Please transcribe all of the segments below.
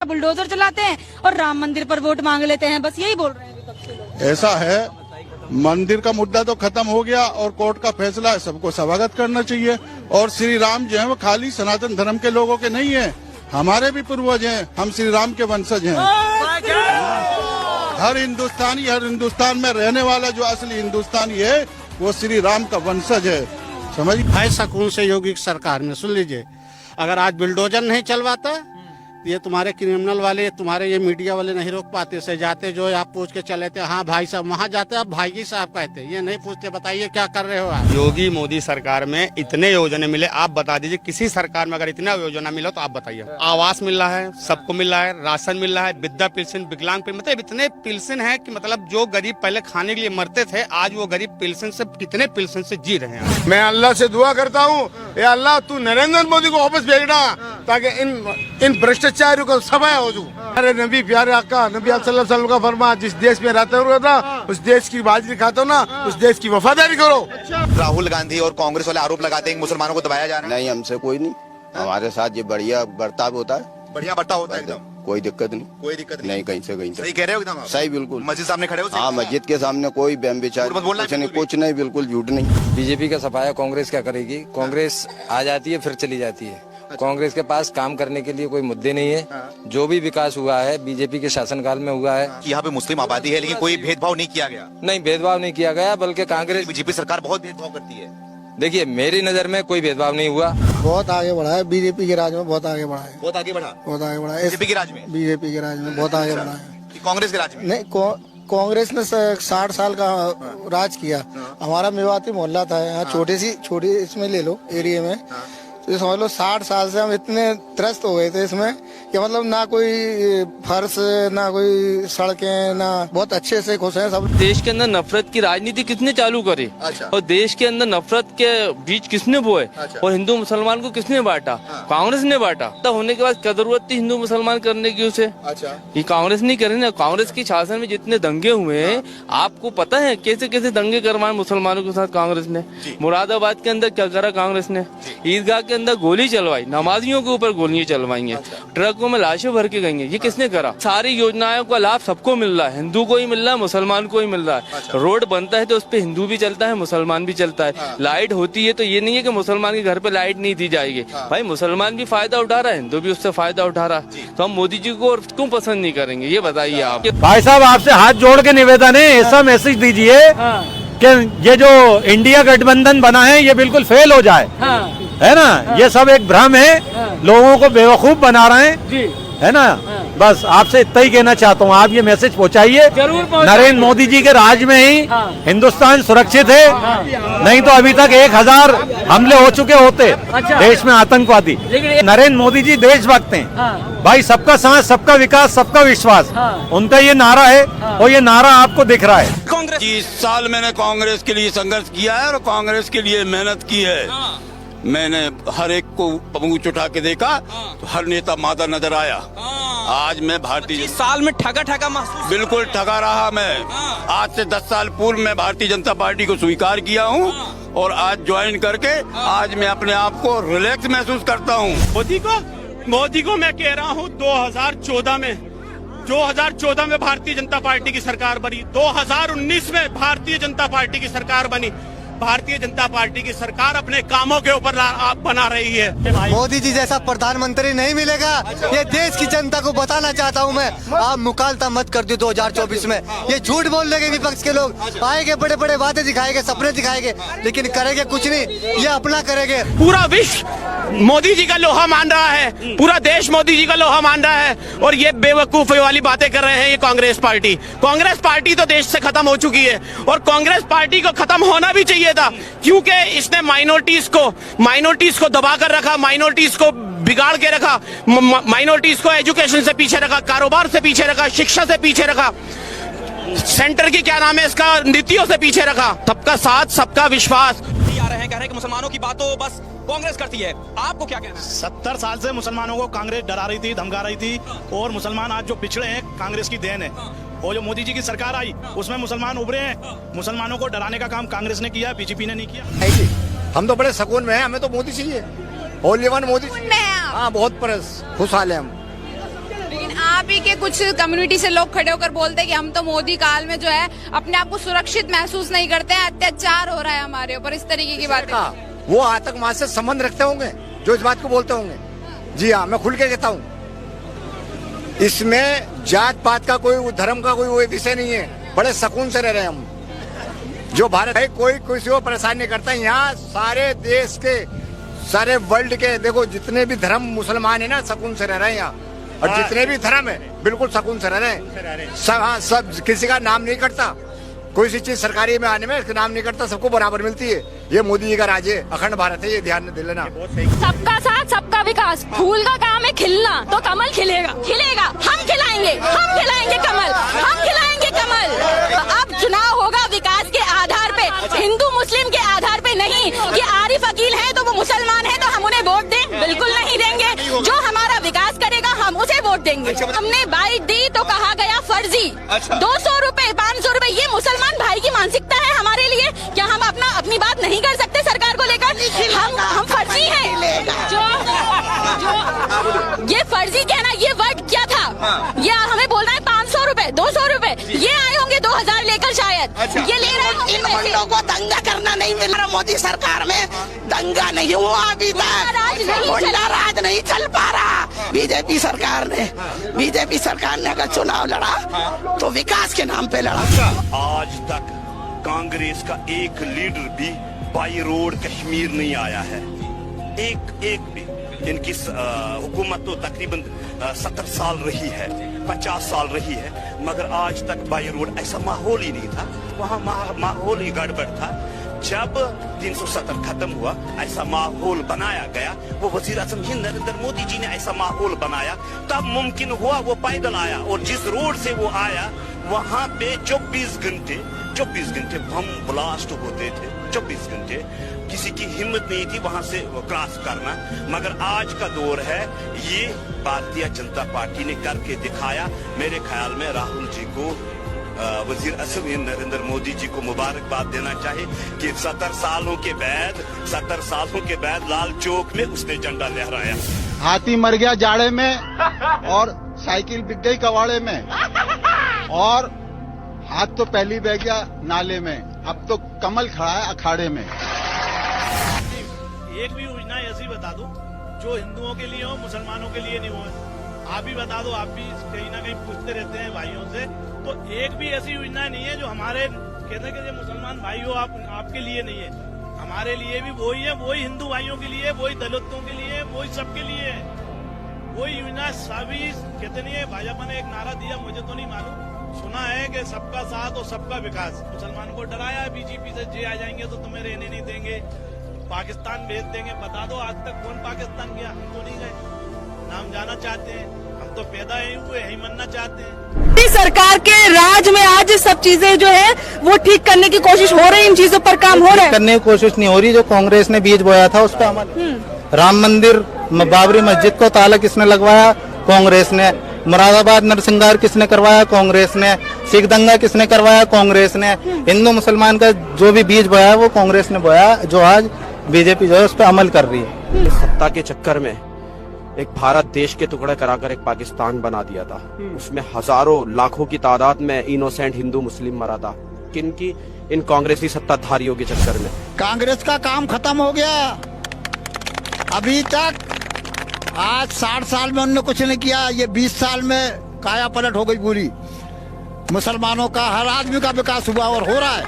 Bulldozer चलाते हैं और राम मंदिर पर वोट मांग लेते हैं। बस यही बोल रहे हैं विपक्ष के लोग। ऐसा है, मंदिर का मुद्दा तो खत्म हो गया और कोर्ट का फैसला है, सबको स्वागत करना चाहिए। और श्री राम जो है वो खाली सनातन धर्म के लोगों के नहीं है, हमारे भी पूर्वज हैं, हम श्री राम के वंशज हैं। हर हिंदुस्तानी, हर हिंदुस्तान में रहने वाला जो असली हिंदुस्तानी है वो श्री राम का वंशज है, समझ है। सकून से योगी सरकार में सुन लीजिए, अगर आज बुलडोजर नहीं चलवाता ये तुम्हारे क्रिमिनल वाले, तुम्हारे ये मीडिया वाले नहीं रोक पाते। से जाते जो आप पूछ के चले थे, हाँ भाई साहब, वहाँ जाते आप भाई साहब कहते, ये नहीं पूछते बताइए क्या कर रहे हो आप। योगी मोदी सरकार में इतने योजना मिले, आप बता दीजिए किसी सरकार में अगर इतना योजना मिला तो आप बताइए। आवास मिल रहा है, सबको मिल रहा है, राशन मिल रहा है, वृद्धा पेंशन, विकलांग पेंशन, मतलब इतने पेंशन है कि मतलब जो गरीब पहले खाने के लिए मरते थे आज वो गरीब पेंशन से, कितने पेंशन से जी रहे हैं। मैं अल्लाह से दुआ करता हूँ, या अल्लाह तू नरेंद्र मोदी को वापस भेजना ताकि इन भ्रष्टाचारियों को सफाया हो जाए। अरे नबी प्यारे आका नबी सल्लल्लाहु अलैहि वसल्लम का फरमा, जिस देश में रहते हो ना उस देश की बाजी खाते हो ना, उस देश की वफादारी करो। राहुल गांधी और कांग्रेस वाले आरोप लगाते हैं कि मुसलमानों को दबाया जा रहा है। नहीं, हमसे कोई नहीं, हमारे साथ ये बढ़िया बर्ताव होता है, बढ़िया बर्ताव होता है, एकदम कोई दिक्कत नहीं, कोई दिक्कत नहीं कहीं से कहीं से। सही कह रहे हो एकदम, सही बिल्कुल। मस्जिद सामने खड़े हो? हाँ, मस्जिद के सामने कोई बहम विचार कुछ नहीं, बिल्कुल झूठ नहीं। बीजेपी का सफाया कांग्रेस क्या करेगी? कांग्रेस आ जाती है फिर चली जाती है। कांग्रेस के पास काम करने के लिए कोई मुद्दे नहीं है। जो भी विकास हुआ है बीजेपी के शासनकाल में हुआ है। यहाँ पे मुस्लिम आबादी है लेकिन कोई भेदभाव नहीं किया गया। नहीं, भेदभाव नहीं किया गया, बल्कि कांग्रेस बीजेपी सरकार बहुत भेदभाव करती है। देखिए, मेरी नजर में कोई भेदभाव नहीं हुआ। बहुत आगे बढ़ा है बीजेपी के राज में, बहुत आगे बढ़ा है, बहुत आगे बढ़ा, बहुत आगे बढ़ा है बीजेपी के राज में, बीजेपी के राज में बहुत आगे बढ़ा है। कांग्रेस के राज में नहीं, कांग्रेस ने 60 साल का राज किया। हमारा मेवाती मोहल्ला था यहाँ, छोटी इसमें ले लो एरिया में, तो समझ लो 60 साल से हम इतने त्रस्त हो गए थे इसमें कि मतलब ना कोई फर्श, ना कोई सड़कें, ना बहुत अच्छे से खुश हैं सब। देश के अंदर नफरत की राजनीति किसने चालू करी? अच्छा। और देश के अंदर नफरत के बीच किसने बोए? अच्छा। और हिंदू मुसलमान को किसने बांटा? कांग्रेस ने बांटा। तब होने के बाद क्या जरूरत थी हिंदू मुसलमान करने की उसे? अच्छा। ये कांग्रेस नहीं करे ना। कांग्रेस की शासन में जितने दंगे हुए हैं, आपको पता है कैसे कैसे दंगे करवाए मुसलमानों के साथ कांग्रेस ने। मुरादाबाद के अंदर क्या करा कांग्रेस ने? ईदगाह के अंदर गोली चलवाई, नमाजियों के ऊपर गोलियां चलवाई हैं, ट्रकों में लाशें भर के गई हैं। ये किसने करा? सारी योजनाओं का लाभ सबको मिल रहा है, हिंदू को ही मिल रहा है, मुसलमान को ही मिल रहा है। रोड बनता है तो उस पे हिंदू भी चलता है, मुसलमान भी चलता है। लाइट होती है तो ये नहीं है कि मुसलमान के घर पे लाइट नहीं दी जाएगी। भाई मुसलमान भी फायदा उठा रहा है, हिंदू भी उससे फायदा उठा रहा है। तो हम मोदी जी को क्यों पसंद नहीं करेंगे, ये बताइए आप। भाई साहब, आपसे हाथ जोड़ के निवेदन है, ऐसा मैसेज दीजिए कि ये जो इंडिया गठबंधन बना है ये बिल्कुल फेल हो जाए, है ना। ये सब एक भ्रम है, लोगों को बेवकूफ बना रहे हैं, है ना। बस आपसे इतना ही कहना चाहता हूँ, आप ये मैसेज पहुँचाइए। नरेंद्र मोदी जी के राज में ही हिंदुस्तान सुरक्षित है, नहीं तो अभी तक 1000 हमले हो चुके होते देश में आतंकवादी। नरेंद्र मोदी जी देशभक्त हैं भाई, सबका साथ, सबका विकास, सबका विश्वास, उनका ये नारा है और ये नारा आपको दिख रहा है। 30 साल मैंने कांग्रेस के लिए संघर्ष किया है और कांग्रेस के लिए मेहनत की है। मैंने हर एक को पहुंच उठा के देखा तो हर नेता मादा नजर आया। आज मैं भारतीय साल में ठगा महसूस, बिल्कुल ठगा रहा मैं। आज से 10 साल पूर्व मैं भारतीय जनता पार्टी को स्वीकार किया हूँ और आज ज्वाइन करके आज मैं अपने आप को रिलैक्स महसूस करता हूँ। मोदी को मैं कह रहा हूँ 2014 में भारतीय जनता पार्टी की सरकार बनी, 2019 में भारतीय जनता पार्टी की सरकार बनी। भारतीय जनता पार्टी की सरकार अपने कामों के ऊपर बना रही है। मोदी जी जैसा प्रधानमंत्री नहीं मिलेगा, ये देश की जनता को बताना चाहता हूँ मैं। आप मुकालता मत कर दो 2024 में। ये झूठ बोल लेंगे विपक्ष के लोग, आएंगे बड़े बड़े वादे दिखाएंगे, सपने दिखाएंगे, लेकिन करेंगे कुछ नहीं, ये अपना करेंगे। पूरा विश्व मोदी जी का लोहा मान रहा है, पूरा देश मोदी जी का लोहा मान रहा है और ये बेवकूफी वाली बातें कर रहे हैं ये कांग्रेस पार्टी। कांग्रेस पार्टी तो देश से खत्म हो चुकी है और कांग्रेस पार्टी को खत्म होना भी चाहिए था, क्योंकि इसने माइनॉरिटीज को दबा कर रखा, माइनॉरिटीज को बिगाड़ के रखा, माइनॉरिटीज को एजुकेशन से पीछे रखा, कारोबार से पीछे रखा, शिक्षा से पीछे रखा, सेंटर की क्या नाम है इसका, नीतियों से पीछे रखा। सबका साथ, सबका विश्वास। आ रहे हैं, कह रहे हैं कि मुसलमानों की बात तो बस कांग्रेस करती है, आपको क्या कहना है? 70 साल से मुसलमानों को कांग्रेस डरा रही थी, धमका रही थी और मुसलमान आज जो पिछड़े हैं कांग्रेस की देन है। और जो मोदी जी की सरकार आई उसमें मुसलमान उभरे हैं। मुसलमानों को डराने का काम कांग्रेस ने किया, बीजेपी ने नहीं किया। हम तो बड़े सुकून में हैं, हमें तो मोदी चाहिए, होली वन मोदी। हाँ, बहुत खुशहाल है हम। लेकिन आप ही के कुछ कम्युनिटी से लोग खड़े होकर बोलते हैं कि हम तो मोदी काल में जो है अपने आप को सुरक्षित महसूस नहीं करते हैं, अत्याचार हो रहा है हमारे ऊपर, इस तरीके की बातें। वो आतंकवाद से संबंध रखते होंगे जो इस बात को बोलते होंगे। जी हाँ, मैं खुल के कहता हूँ, इसमें जात पात का कोई, धर्म का कोई विषय नहीं है। बड़े सुकून से रह रहे हैं हम। जो भारत है, कोई किसी को परेशान नहीं करता। यहाँ सारे देश के, सारे वर्ल्ड के, देखो जितने भी धर्म मुसलमान है ना, सुकून से रह रहे हैं यहाँ। और जितने भी धर्म है बिल्कुल सुकून से रह रहे हैं। सब किसी का नाम नहीं करता, कोई सी चीज सरकारी में आने में नाम नहीं करता, सबको बराबर मिलती है। ये मोदी जी का राज है, अखंड भारत है, ये ध्यान दे लेना। सबका साथ सबका विकास। फूल का काम है खिलना, तो कमल खिलेगा, खिलेगा। हम खिलाएंगे कमल, हम खिलाएंगे कमल। अब चुनाव होगा विकास के आधार पे, हिंदू मुस्लिम के आधार पे नहीं कि आरिफ अकील है तो वो मुसलमान है तो हम उन्हें वोट दें, बिल्कुल नहीं देंगे। जो हमारा विकास करेगा हम उसे वोट देंगे। हमने बाइट दी तो कहा गया फर्जी। 200 रुपए 500 रुपए, ये मुसलमान भाई की मानसिकता है हमारे लिए। क्या हम अपनी बात नहीं कर सकते सरकार को लेकर? हम फर्जी हैं। जो ये फर्जी कहना, ये वर्ड क्या था? ये हमें बोल रहा है 500 रुपए 200 रुपए, ये आए होंगे 2000 लेकर शायद। ये ले रहे हैं। इन मंडलों को दंगा करना नहीं मिल रहा। मोदी सरकार में दंगा नहीं हुआ अभी तक, मुंडा राज नहीं चल पा रहा। बीजेपी सरकार ने अगर चुनाव लड़ा तो विकास के नाम पे लड़ा। आज तक कांग्रेस का एक लीडर भी बाई रोड कश्मीर नहीं आया है, एक भी। इनकी हुकूमत तो तकरीबन 70 साल रही है, 50 साल रही है, मगर आज तक बाई रोड ऐसा माहौल ही नहीं था। वहाँ माहौल ही गड़बड़ था। जब 370 खत्म हुआ, ऐसा माहौल बनाया गया। वो वजीर आजम हिंद नरेंद्र मोदी जी ने ऐसा माहौल बनाया, तब मुमकिन हुआ वो पैदल आया। और जिस रोड से वो आया वहाँ पे 24 घंटे बम ब्लास्ट होते थे। 24 घंटे किसी की हिम्मत नहीं थी वहां से क्रॉस करना। मगर आज का दौर है, ये भारतीय जनता पार्टी ने करके दिखाया। मेरे ख्याल में राहुल जी को, वजीर आजम नरेंद्र मोदी जी को मुबारकबाद देना चाहिए कि 70 सालों के बाद लाल चौक में उसने झंडा लहराया। हाथी मर गया जाड़े में और साइकिल बिक गई कबाड़े में, और हाथ तो पहली बह गया नाले में, अब तो कमल खड़ा है अखाड़े में। एक भी योजना ऐसी बता दो जो हिंदुओं के लिए हो, मुसलमानों के लिए नहीं हो। आप भी बता दो, आप भी कहीं ना कहीं पूछते रहते हैं भाइयों से, तो एक भी ऐसी योजना नहीं है जो हमारे कहते हैं कि मुसलमान भाई हो आपके लिए नहीं है। हमारे लिए भी वही है, वही हिंदू भाइयों के लिए, वही दलितों के लिए, वही सबके लिए है। वही योजना सभी कहते नहीं है। भाजपा ने एक नारा दिया, मुझे तो नहीं मालूम, सुना है कि सबका साथ और सबका विकास। मुसलमान को डराया बीजेपी से, जे आ जाएंगे तो तुम्हें रहने नहीं देंगे, पाकिस्तान भेज देंगे। बता दो आज तक कौन पाकिस्तान गया? हम तो नहीं गए। नाम जाना चाहते हैं, हम तो पैदा हुए यही मरना चाहते हैं। सरकार के राज में आज सब चीजें जो है वो ठीक करने की कोशिश हो रही है, इन चीजों पर काम हो रहा है। करने की कोशिश नहीं हो रही। जो कांग्रेस ने बीज बोया था उस पर अमल। राम मंदिर, बाबरी मस्जिद को ताला किसने लगवाया? कांग्रेस ने। मुरादाबाद नरसिंगार किसने करवाया? कांग्रेस ने। सिख दंगा किसने करवाया? कांग्रेस ने। हिंदू मुसलमान का जो भी बीज बोया वो कांग्रेस ने बोया, जो आज बीजेपी जो है उस पर अमल कर रही है। सत्ता के चक्कर में एक भारत देश के टुकड़े कराकर एक पाकिस्तान बना दिया था। उसमें हजारों लाखों की तादाद में इनोसेंट हिंदू मुस्लिम मरा था। किनकी? इन कांग्रेसी सत्ताधारियों के चक्कर में। कांग्रेस का काम खत्म हो गया। अभी तक आज 60 साल में उन्होंने कुछ नहीं किया, ये 20 साल में काया पलट हो गई पूरी। मुसलमानों का, हर आदमी का विकास हुआ और हो रहा है।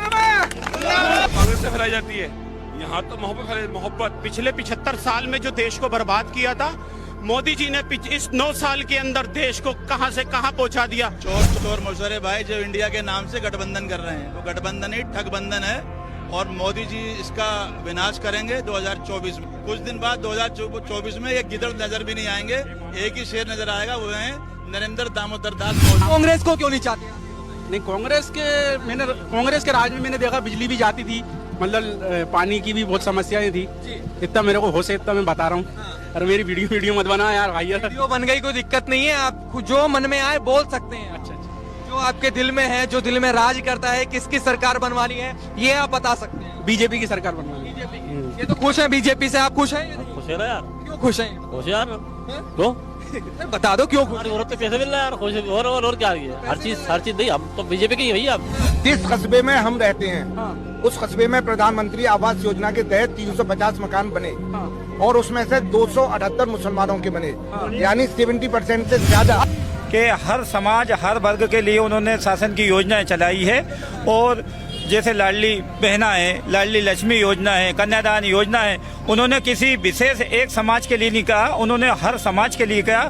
कांग्रेस से फैलाई जाती है यहाँ तो मोहब्बत। पिछले 75 साल में जो देश को बर्बाद किया था मोदी जी ने इस 9 साल के अंदर देश को कहां से कहां पहुंचा दिया। चोर मौसरे भाई जो इंडिया के नाम से गठबंधन कर रहे हैं, वो गठबंधन ही ठगबंधन है। और मोदी जी इसका विनाश करेंगे 2024 में। कुछ दिन बाद 2024 में एक गिदड़ नजर भी नहीं आएंगे, एक ही शेर नजर आएगा, वो है नरेंद्र दामोदर दास मोदी। कांग्रेस को क्यों नहीं चाहते? नहीं, कांग्रेस के राज में मैंने देखा बिजली भी जाती थी, मतलब पानी की भी बहुत समस्याएं थी। इतना मेरे को हो से इतना मैं बता रहा हूँ। अरे मेरी वीडियो मत बना यार भाई। वीडियो बन गई, कोई दिक्कत नहीं है। आप जो मन में आए बोल सकते हैं। अच्छा, जो आपके दिल में है, जो दिल में राज करता है, किसकी सरकार बनवानी है ये आप बता सकते हैं। बीजेपी की सरकार बनवानी है। बीजेपी ये तो खुश है बीजेपी से। आप खुश हैं? खुश है यार। क्यों खुश है? खुश यार तो बता दो क्यों हमारी औरत को पैसे मिल रहा है यार, खुश और क्या है, हर चीज नहीं, हम तो बीजेपी की भैया। जिस कस्बे में हम रहते हैं उस कस्बे में प्रधानमंत्री आवास योजना के तहत 350 मकान बने और उसमें से 278 मुसलमानों के बने, यानी 70% से ज्यादा। कि हर समाज हर वर्ग के लिए उन्होंने शासन की योजनाएं चलाई है, और जैसे लाडली बहना है, लाडली लक्ष्मी योजना है, कन्यादान योजना है, उन्होंने किसी विशेष एक समाज के लिए नहीं कहा, उन्होंने हर समाज के लिए कहा।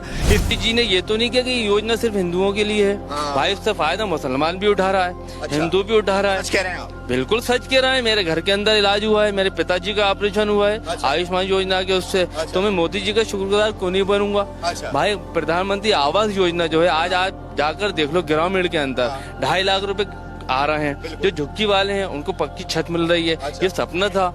जी ने ये तो नहीं किया कि ये योजना सिर्फ हिंदुओं के लिए है, भाई इससे फायदा मुसलमान भी उठा रहा है, हिंदू भी उठा रहा है। सच कह रहे हैं आप? बिल्कुल सच कह रहा है। मेरे घर के अंदर इलाज हुआ है, मेरे पिताजी का ऑपरेशन हुआ है आयुष्मान योजना के उससे, तो मैं मोदी जी का शुक्रगुजार क्यों नहीं बनूंगा। भाई प्रधानमंत्री आवास योजना जो है आज जाकर देख लो ग्रामीण के अंदर 2.5 लाख रुपए आ रहे हैं, जो झुग्गी वाले हैं उनको पक्की छत मिल रही है। ये सपना था,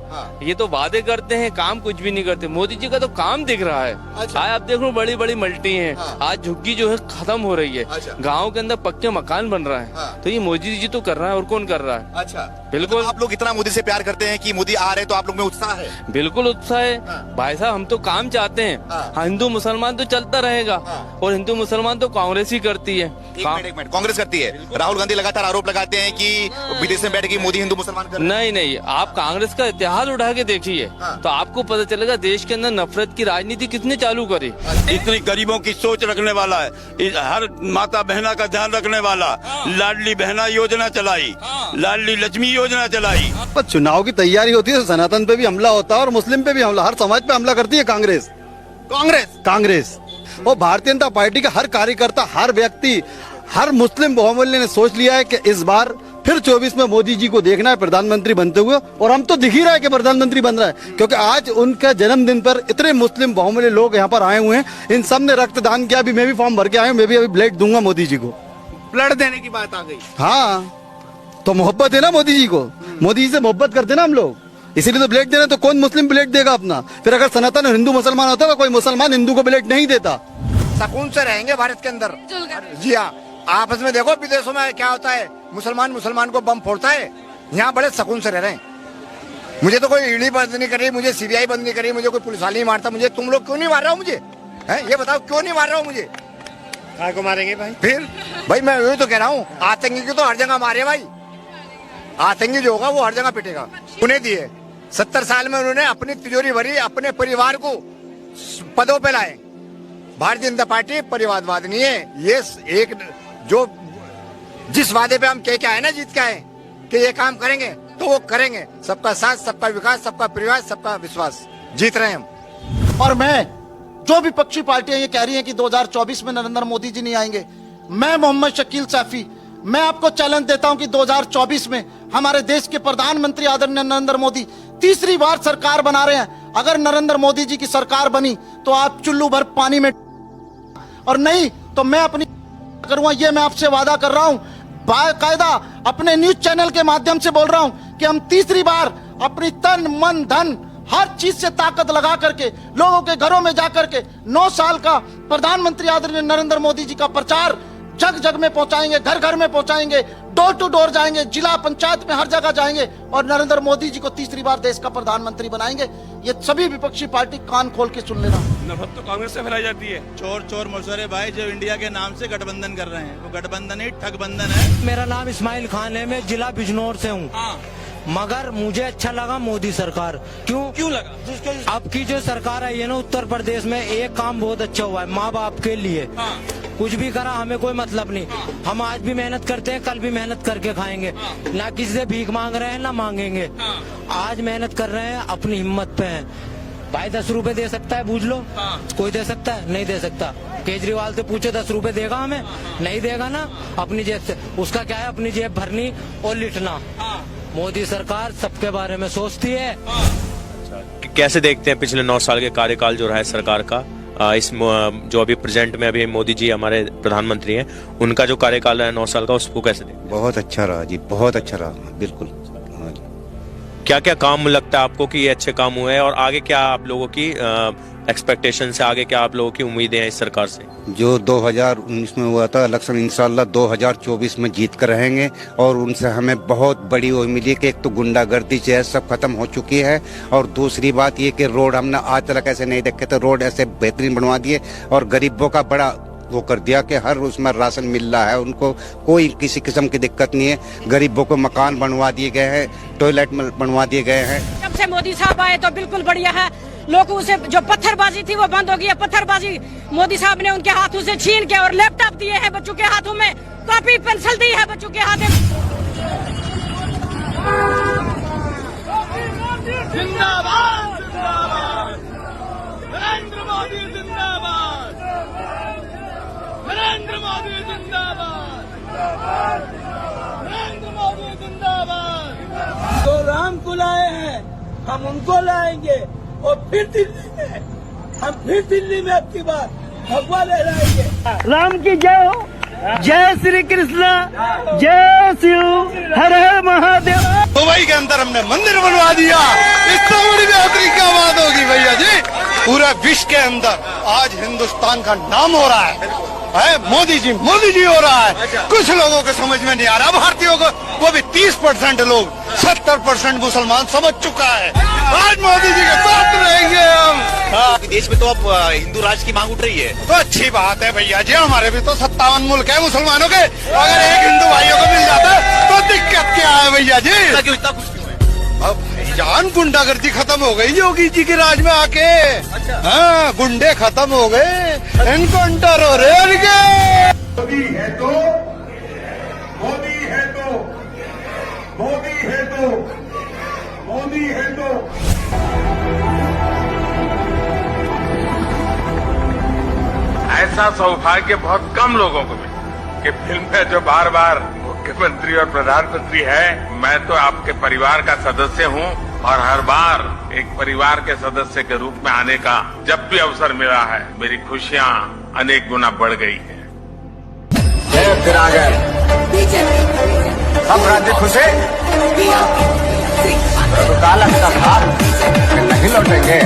ये तो वादे करते हैं, काम कुछ भी नहीं करते। मोदी जी का तो काम दिख रहा है। आज आप देख लो बड़ी बड़ी मल्टी हैं, आज झुग्गी जो है खत्म हो रही है, गाँव के अंदर पक्के मकान बन रहे हैं, तो ये मोदी जी तो कर रहा है, और कौन कर रहा है। अच्छा, बिल्कुल। आप लोग इतना मोदी से प्यार करते हैं कि मोदी आ रहे तो आप लोग में उत्साह है? बिल्कुल उत्साह है भाई साहब, हम तो काम चाहते हैं। हिंदू मुसलमान तो चलता रहेगा, और हिंदू मुसलमान तो कांग्रेस ही करती है। एक मिनट, कांग्रेस करती है। राहुल गांधी लगातार आरोप लगाते हैं कि विदेश में बैठ के मोदी हिंदू मुसलमान कर रहे हैं। नहीं, आप कांग्रेस का इतिहास उठा के देखिए, तो आपको पता चलेगा देश के अंदर नफरत की राजनीति किसने चालू करी। इतनी गरीबों की सोच रखने वाला है, हर माता बहना का ध्यान रखने वाला, लाडली बहना योजना चलाई, लाडली लक्ष्मी योजना चलाई। पर चुनाव की तैयारी होती है तो सनातन पे भी हमला होता है और मुस्लिम पे भी हमला, हर समाज पे हमला करती है कांग्रेस। कांग्रेस और भारतीय जनता पार्टी का हर कार्यकर्ता, हर व्यक्ति, हर मुस्लिम बहुमूल्य ने सोच लिया है कि इस बार फिर 24 में मोदी जी को देखना है प्रधानमंत्री बनते हुए, और हम तो दिख ही रहा है कि प्रधानमंत्री बन रहा है, क्योंकि आज उनका जन्मदिन पर इतने मुस्लिम बहुमूल्य लोग यहाँ पर आए हुए हैं। इन सब ने रक्तदान किया, अभी मैं भी फॉर्म भर के आया हूँ, मैं भी अभी ब्लड दूंगा मोदी जी को। ब्लड देने की बात आ गई। हाँ, तो मोहब्बत है ना मोदी जी को, मोदी जी से मोहब्बत करते ना हम लोग, इसीलिए तो ब्लड देना। तो कौन मुस्लिम ब्लड देगा अपना? फिर अगर सनातन और हिंदू मुसलमान होता तो कोई मुसलमान हिंदू को ब्लड नहीं देता। सुकून से रहेंगे भारत के अंदर। जी हाँ, आपस में देखो विदेशों में क्या होता है, मुसलमान को बम फोड़ता है, यहाँ बड़े सुकून से रह रहे हैं। मुझे तो कोई ईडी बंद नहीं कर रही, मुझे सीबीआई बंद नहीं कर रही, मुझे कोई पुलिस वाला नहीं मारता, मुझे तुम लोग क्यों नहीं मार रहे हो? मुझे ये बताओ क्यों नहीं मार रहे हो? मुझे काय को मारेंगे भाई? फिर भाई मैं यही तो कह रहा हूँ, आतंकी को तो हर जगह मारे भाई, आतंकी जो होगा वो हर जगह पिटेगा। उन्हें दिए 70 साल में उन्होंने अपनी तिजोरी भरी, अपने परिवार को पदों पे लाए। भारतीय जनता पार्टी परिवारवाद नहीं है, ये एक जो जिस वादे पे हम कह के आए ना, जीत के आए कि ये काम करेंगे तो वो करेंगे। सबका साथ, सबका विकास, सबका परिवार, सबका विश्वास, जीत रहे हैं हम। और मैं जो विपक्षी पार्टियां ये कह रही हैं कि 2024 में नरेंद्र मोदी जी नहीं आएंगे, मैं मोहम्मद शकील सैफी, मैं आपको चैलेंज देता हूं कि 2024 में हमारे देश के प्रधानमंत्री आदरणीय नरेंद्र मोदी तीसरी बार सरकार बना रहे हैं। अगर नरेंद्र मोदी जी की सरकार बनी तो आप चुल्लू भर पानी में, और नहीं तो मैं अपनी करूंगा। ये मैं आपसे वादा कर रहा हूं, बाकायदा अपने न्यूज चैनल के माध्यम से बोल रहा हूं कि हम तीसरी बार अपनी तन मन धन हर चीज से ताकत लगा करके लोगों के घरों में जाकर के 9 साल का प्रधानमंत्री आदरणीय नरेंद्र मोदी जी का प्रचार जग जग में पहुंचाएंगे, घर घर में पहुंचाएंगे, डोर टू डोर जाएंगे, जिला पंचायत में हर जगह जाएंगे और नरेंद्र मोदी जी को तीसरी बार देश का प्रधानमंत्री बनाएंगे। ये सभी विपक्षी पार्टी कान खोल के सुन लेना। नफरत तो कांग्रेस से फैलाई जाती है। चोर मशवरे भाई जो इंडिया के नाम से गठबंधन कर रहे हैं, वो गठबंधन ही ठगबंधन है। मेरा नाम इस्माइल खान है, मैं जिला बिजनौर से हूँ। मगर मुझे अच्छा लगा मोदी सरकार। क्यों लगा? अब की जो सरकार आई है ना उत्तर प्रदेश में, एक काम बहुत अच्छा हुआ है, माँ बाप के लिए। कुछ भी करा हमें कोई मतलब नहीं, हम आज भी मेहनत करते हैं, कल भी मेहनत करके खाएंगे, ना किसी से भीख मांग रहे हैं ना मांगेंगे। आज मेहनत कर रहे हैं, अपनी हिम्मत पे हैं। भाई 10 रुपए दे सकता है, बूझ लो। कोई दे सकता है? नहीं दे सकता। केजरीवाल से पूछो 10 रुपए देगा हमें? नहीं देगा ना, अपनी जेब से। उसका क्या है, अपनी जेब भरनी और लिटना। मोदी सरकार सबके बारे में सोचती है। कैसे देखते हैं पिछले 9 साल के कार्यकाल जो रहा है सरकार का, इस जो अभी प्रेजेंट में अभी मोदी जी हमारे प्रधानमंत्री हैं, उनका जो कार्यकाल है 9 साल का, उसको कैसे देखते? बहुत अच्छा रहा जी, बहुत अच्छा रहा, बिल्कुल। क्या क्या काम लगता है आपको कि ये अच्छे काम हुए हैं, और आगे क्या आप लोगों की एक्सपेक्टेशन से आगे क्या आप लोगों की उम्मीदें हैं इस सरकार से? जो 2019 में हुआ था इलेक्शन, इंशाल्लाह 2024 में जीत कर रहेंगे। और उनसे हमें बहुत बड़ी उम्मीद है कि एक तो गुंडागर्दी जो है सब खत्म हो चुकी है, और दूसरी बात ये कि रोड हमने आज तक ऐसे नहीं देखे थे, रोड ऐसे बेहतरीन बनवा दिए, और गरीबों का बड़ा वो कर दिया कि हर उसमें राशन मिल रहा है, उनको कोई किसी किस्म की दिक्कत नहीं है। गरीबों को मकान बनवा दिए गए हैं, टॉयलेट बनवा दिए गए हैं। जब से मोदी साहब आए तो बिल्कुल बढ़िया है। लोगों से जो पत्थरबाजी थी वो बंद हो गई है। पत्थरबाजी मोदी साहब ने उनके हाथों से छीन के और लैपटॉप दिए हैं बच्चों के हाथों में, कॉपी पेंसिल दी है बच्चों के हाथ में। जिंदाबाद जिंदाबाद नरेंद्र मोदी जिंदाबाद, नरेंद्र मोदी जिंदाबाद, नरेंद्र मोदी जिंदाबाद। तो राम को लाए हैं, हम उनको लाएंगे, और फिर दिल्ली में अब की बार भगवा लहराएंगे। राम की जय हो, जय श्री कृष्ण, जय शिव, हर हर महादेव। दुबई के अंदर हमने मंदिर बनवा दिया, इससे बड़ी बेहतरीन क्या बात होगी भैया जी। पूरे विश्व के अंदर आज हिंदुस्तान का नाम हो रहा है मोदी जी हो रहा है। कुछ लोगों को समझ में नहीं आ रहा, भारतीयों को, वो भी 30% लोग, 70% मुसलमान समझ चुका है। आज मोदी जी के साथ रहेंगे हम। देश में तो अब हिंदू राज की मांग उठ रही है, तो अच्छी बात है भैया जी, हमारे भी तो 57 मुल्क है मुसलमानों के, अगर एक हिंदू भाइयों को मिल जाता तो दिक्कत क्या है भैया जी। क्यों इतना कुछ क्यों है? अब भाईजान गुंडागर्दी खत्म हो गई योगी जी के राज में आके। हाँ, गुंडे खत्म हो गए, एनकाउंटर हो रहे हैं। मोदी है तो, मोदी है तो, मोदी है तो, मोदी है तो। ऐसा सौभाग्य बहुत कम लोगों को मिला कि फिल्म में जो बार बार मुख्यमंत्री और प्रधानमंत्री है, मैं तो आपके परिवार का सदस्य हूं, और हर बार एक परिवार के सदस्य के रूप में आने का जब भी अवसर मिला है, मेरी खुशियां अनेक गुना बढ़ गई है। फिर आ गए हम राज्य खुशे, तो लगता था कि नहीं लौटेंगे।